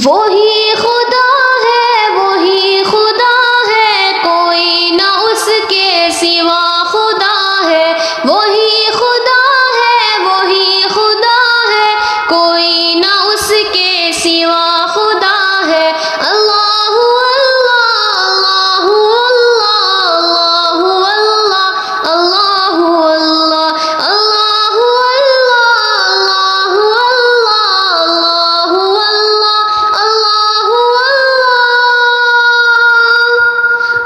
وہی خدا ہے، وہی خدا ہے، کوئی نہ اس کے سوا خدا ہے، وہی خدا ہے، وہی خدا ہے، کوئی نہ اس کے سوا خدا ہے۔ اللہ اللہ اللہ اللہ اللہ اللہ اللہ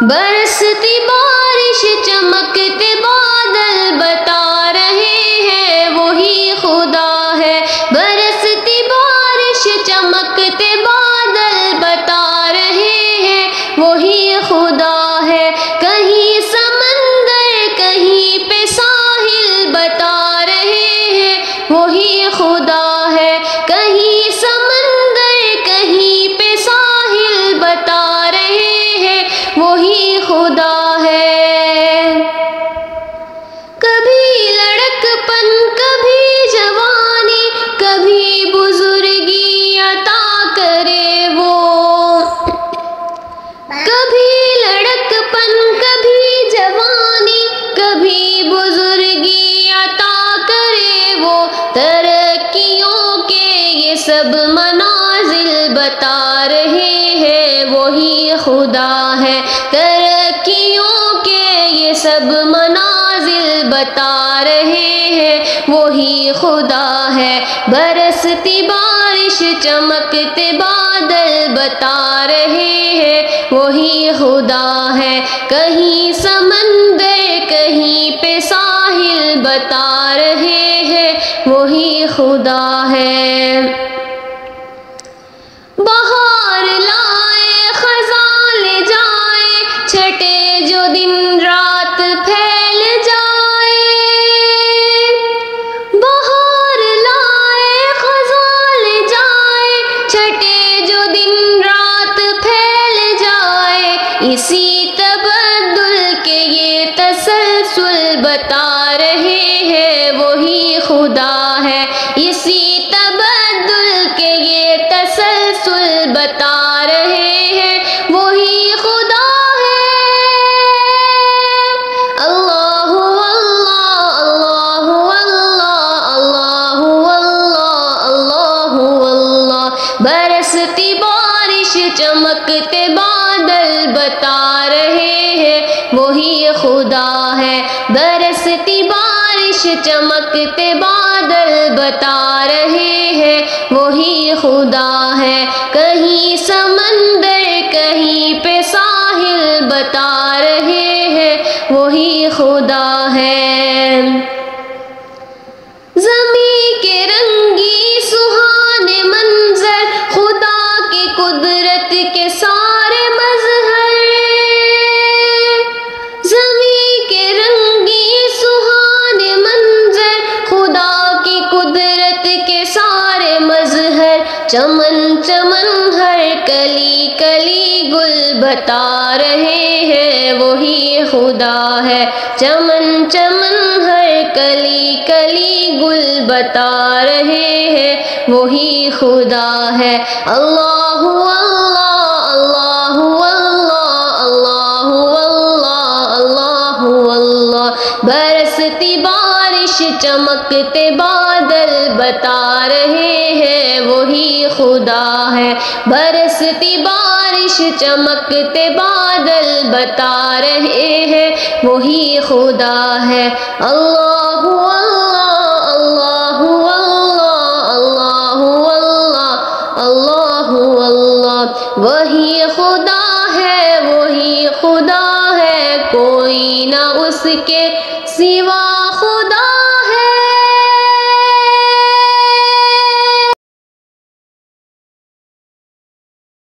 برستی بارش چمکتے بادل بتا رہے ہیں وہی خدا ہے، برستی بارش چمکتے بادل بتا رہے ہیں وہی خدا ہے، کہیں سمندر کہیں پہ ساحل بتا رہے ہیں وہی خدا ہے، کہیں سمندر کہیں پہ ساحل بتا رہے ہیں وہی خدا ہے۔ کبھی لڑکپن کبھی جوانی کبھی بزرگی عطا کرے وہ، کبھی لڑکپن کبھی جوانی کبھی بزرگی عطا کرے وہ، ترقیوں کے یہ سب منازل بتا رہے ہیں وہی خدا ہے، ترقیوں کے یہ سب منازل بتا رہے ہیں وہی خدا ہے، برستی بارش چمکتے بادل بتا رہے ہیں وہی خدا ہے، کہیں سمندر کہیں پہ ساحل بتا رہے ہیں وہی خدا ہے۔ بہار لائے خزاں لے جائے چھٹے جو دن رات پھیل جائے، بہار لائے خزاں لے جائے چھٹے جو دن رات پھیل جائے، اسی تبدل کے یہ تسلسل بتا رہے ہیں وہی خدا ہے، اسی تبدل کے یہ تسلسل بتا رہے ہیں وہی خدا ہے۔ اللہ اللہ اللہ اللہ اللہ اللہ اللہ برستی بارش چمکتے بادل بتا رہے ہیں وہی خدا ہے، برستی بارش چمکتے بادل بتا رہے ہیں وہی خدا ہے، کہیں سمندر کہیں پہ ساحل بتا رہے ہیں وہی خدا ہے۔ زمین کے رنگی سہانے منظر خدا کی قدرت کے سارے مظہر، زمین کے رنگی سہانے منظر خدا کی قدرت کے سارے مظہر، چمن چمن ہر کلی کلی گل بتا رہے ہیں وہی خدا ہے، چمن چمن ہر کلی کلی گل بتا رہے ہیں وہی خدا ہے۔ اللہ اللہ اللہ اللہ اللہ اللہ اللہ برستی بارش چمکتے بادل بتا رہے ہیں وہی خدا ہے، برستی بارش چمکتے بادل بتا رہے ہیں وہی خدا ہے۔ اللہ اللہ اللہ اللہ اللہ اللہ اللہ وہی خدا ہے، وہی خدا ہے، کوئی نہ اس کے سوا خدا